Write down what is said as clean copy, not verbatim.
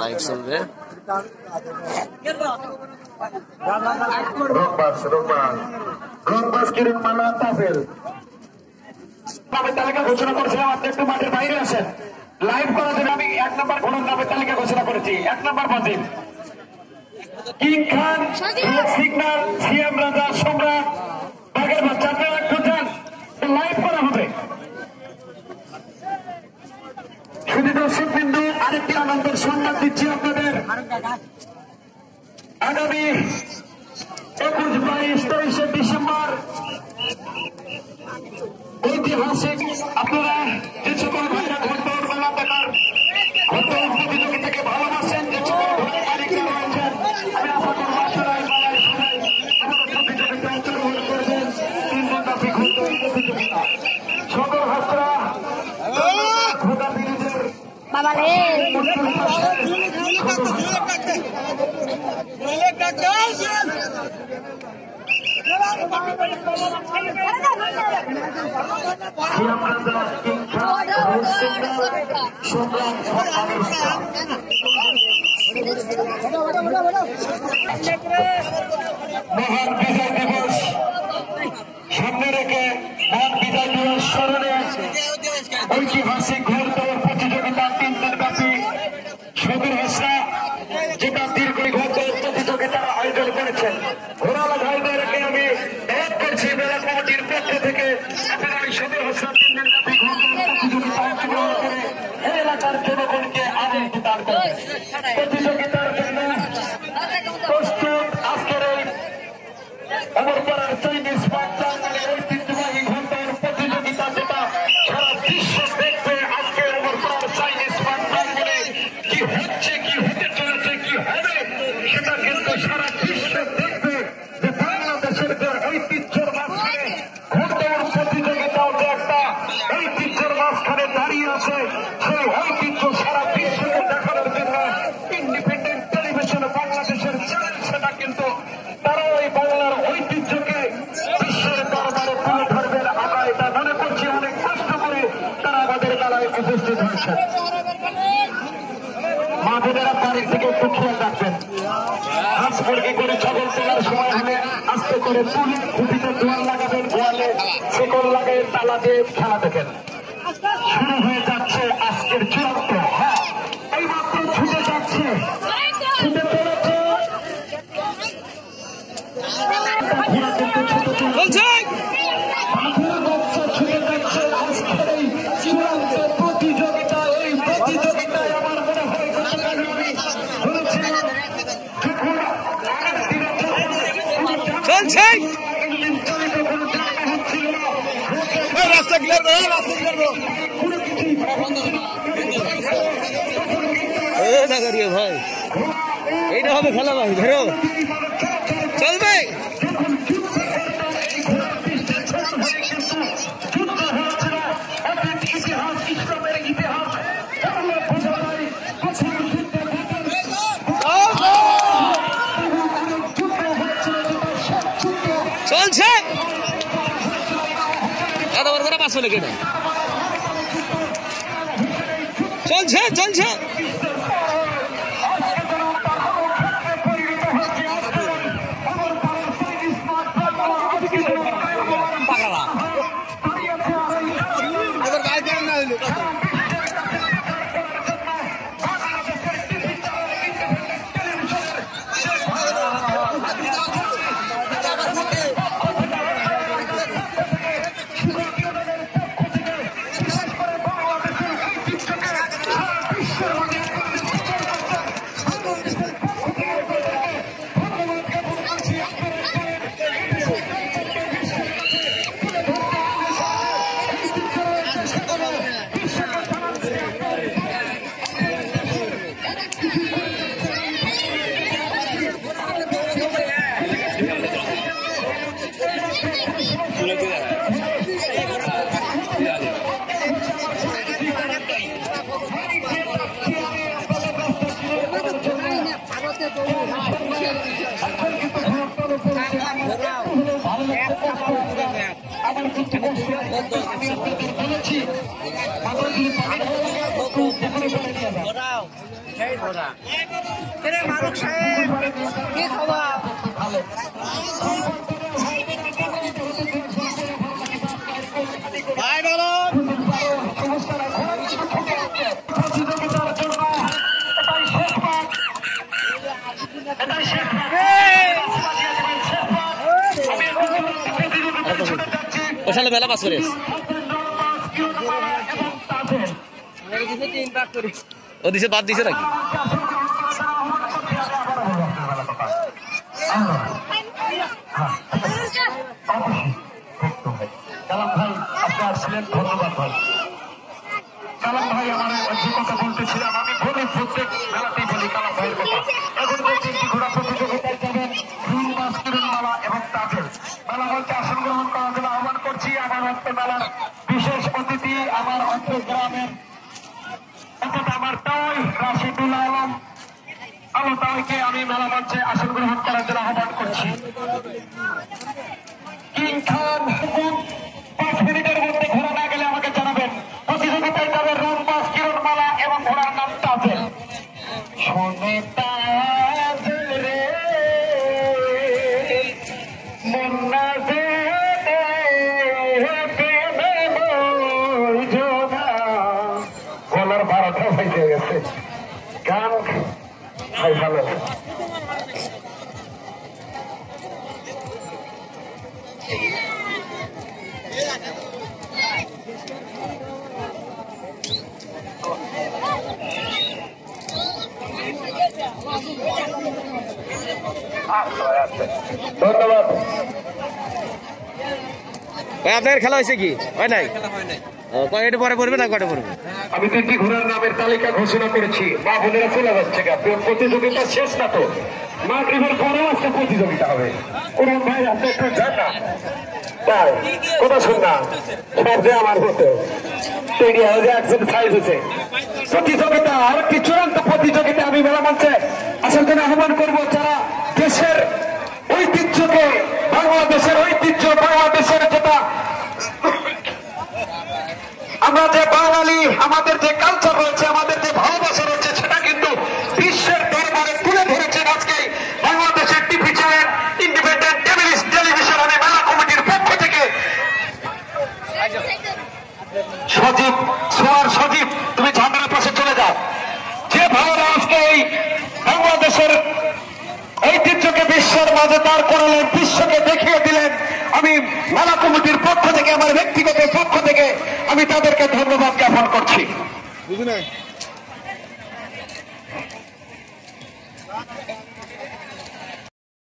Live চলবে। তালিকা ঘোষণা করেছিলাম, আপনি একটু মাঠের বাইরে আসেন। লাইভ করার জন্য আমি 1 নম্বর ঘোড়ার নামের তালিকা ঘোষণা করেছি। 1 নম্বর ফাজিল, কিং খান, সিগন্যাল, সিএম রাজা, সম্রাট, বাঘের বাচ্চা, আপনারা একটু যান, লাইভ করা হবে। শুধু দর্শক বিন্দু, আরেকটি আনন্দের সংবাদ দিচ্ছি আপনাদের। আগামী 21, 22, 23 ডিসেম্বর ঐতিহাসিক, আপনারা যে সকল ভাইরা ঘন্টর মেলা দেখার ঘন্টর প্রতিযোগিতাকে ভালোবাসেন, যে সকল ভাই মালিকরা রয়েছেন, আমি আশা করব আপনারা এই মেলায় সবাই আমাদের প্রতিযোগিতায় অংশগ্রহণ করবেন। 3 দিনব্যাপী ঘন্টর প্রতিযোগিতা, সকল হাতরা ঘোড়া বিরোধের মহান বিজয় দিবস সামনে রেখে, মহান বিজয় দিবস স্মরণে ঐতিহাসিক ঘোড়দৌড় প্রতিযোগিতা 3 দিন ব্যাপী সদর হাসরা, যেটা দীর্ঘ ঘোড়দৌড় প্রতিযোগিতার আয়োজন করেছেন। ঘোড়ালা ভাইদেরকে আমি অনুরোধ করছি, মেলা কমিটির পক্ষ থেকে আপনারা এই সদর হাসরা 3 দিন ব্যাপী ঘোড়দৌড় প্রতিযোগিতা অংশগ্রহণ করে এই এলাকার জনগণকে আনন্দ দান করবেন। প্রতিযোগিতার জন্য প্রস্তুত আজকের এই অমরপাড়ার চাইনিজ বাচ্চাদের ঐতিহ্যবাহী ঘোড়দৌড় প্রতিযোগিতা, যেটা সারা বিশ্ব দেখবে। আজকের অমরপাড়ার চাইনিজ বাচ্চাদের কি হচ্ছে, কি হতে চলেছে, কি হবে, সেটা কিন্তু সারা বিশ্ব দেখবে। যে বাংলাদেশের যে ঐতিহ্যের মাঝখানে ঘোড়দৌড় প্রতিযোগিতাও যে একটা ঐতিহ্যের মাঝখানে দাঁড়িয়ে আছে, সেই ঐতিহ্য সারা বিশ্বকে দেখানোর জন্য ইন্ডিপেন্ডেন্ট টেলিভিশন বাংলাদেশের চ্যানেল, সেটা কিন্তু তারা ওই বাংলার ঐতিহ্যকে বিশ্বের দরবারে তুলে ধরবেন। আমরা এটা মনে করছি, অনেক কষ্ট করে তারা আমাদের মেলায় উপস্থিত হয়েছে। মা বোনেরা বাড়ির থেকে একটু খেয়াল রাখবেন। হাঁস মুরগি করে ছাগল তোলার সময় হলে আস্তে করে তুলে খুঁটিতে জোয়ার লাগাবেন, গোয়ালে শেকল লাগাই তালা দিয়ে খেলা দেখেন। শুরু হয়ে যাচ্ছে আজকের চূড়ান্ত। হ্যাঁ, এই মাত্র ছুটে যাচ্ছে, ছুটে চলেছে। ছুটে যাচ্ছে আজকের এই চূড়ান্ত প্রতিযোগিতা। এই প্রতিযোগিতায় আমার মনে হয় চলছে, রাস্তা ক্লিয়ার করো, রাস্তা ক্লিয়ার করো। না করিও ভাই, এইটা হবে খেলা ভাই, ধরো চলবে। চলছে, এতবার করে 500 লেগে না, চলছে চলছে। Sure. আমার কিন্তু কষ্ট আমি আপনাদের বলেছি মাথায় যদি পানি একটু পুকুরে ফেলে নিয়ে যান। মারুক সাহেব কি খবর? ভাই বলো প্রতিযোগিতার জন্য এটাই শেষ পাঠ, এটাই শেষ পাঠ। আমি প্রতিযোগিতায় ছুটে যাচ্ছি ওখানে বেলা পাস করে এবং তাদের ও দিছে বাদ দিছে নাকি? কালাম ভাই আপনি আসছিলেন, ধন্যবাদ ভাই। কালাম ভাই আমার যে কথা বলতেছিলাম আমি বলি প্রত্যেক মেলাতেই বলি কালাম ভাইয়ের কথা। এখন যে তিনটি ঘোড়া প্রতিযোগিতায় যাবেন রুল মাস কিরণমালা এবং তাজেল। মেলা বলতে আসন গ্রহণ করার জন্য আহ্বান করছি আমার অত্র মেলার বিশেষ অতিথি আমার অত্র গ্রামের অর্থাৎ আমার তাই রাশিদুল আলম আলো তাইকে আমি মেলা মঞ্চে আসন গ্রহণ করার জন্য আহ্বান করছি। কিং খান 5 মিনিটের মধ্যে ঘোড়া না গেলে আমাকে জানাবেন। প্রতিযোগিতায় যাবে রুলবাস কিরণমালা এবং ঘোড়ার নাম তাজেল। শোনে তাজেল রে মুন্না যে গলার 12টা হয়ে গেছে গান ভাই ভালো। ধন্যবাদ। আপনার খেলা হয়েছে কি হয় নাই? কয়টা পরে পড়বে না কয়টা পড়বে? আমি তিনটি ঘোড়ার নামের তালিকা ঘোষণা করেছি। মা বোনেরা চলে যাচ্ছে প্রতিযোগিতা শেষ না তো, মাগরিবের পরেও আজকে প্রতিযোগিতা হবে। কোন ভাই আপনি একটু যান না, তাই কথা শুন না, সব যে আমার হতো তৈরি হয়ে এক্সারসাইজ হচ্ছে। প্রতিযোগিতা আর একটি চূড়ান্ত প্রতিযোগিতা আমি মেলা মঞ্চে আসার জন্য আহ্বান করবো যারা দেশের ঐতিহ্যকে, বাংলাদেশের ঐতিহ্য, বাংলাদেশের যেটা আমরা যে বাঙালি, আমাদের যে কালচার রয়েছে, আমাদের যে ভালোবাসা রয়েছে, সেটা কিন্তু বিশ্বের দরবারে তুলে ধরেছেন আজকে বাংলাদেশের টিভি চ্যানেল ইন্ডিপেন্ডেন্ট টেলিভিশন। আমি মেলা কমিটির পক্ষ থেকে সজীব সোয়ার সজীব, তুমি ঝান্ডার পাশে চলে যাও। যে ভাইরা আজকে এই বাংলাদেশের ঐতিহ্যকে বিশ্বের মাঝে দাঁড় করালেন, বিশ্বকে দেখিয়ে দিলেন, আমি মেলা কমিটির পক্ষ থেকে, আমার ব্যক্তিগত পক্ষ থেকে আমি তাদেরকে ধন্যবাদ জ্ঞাপন করছি।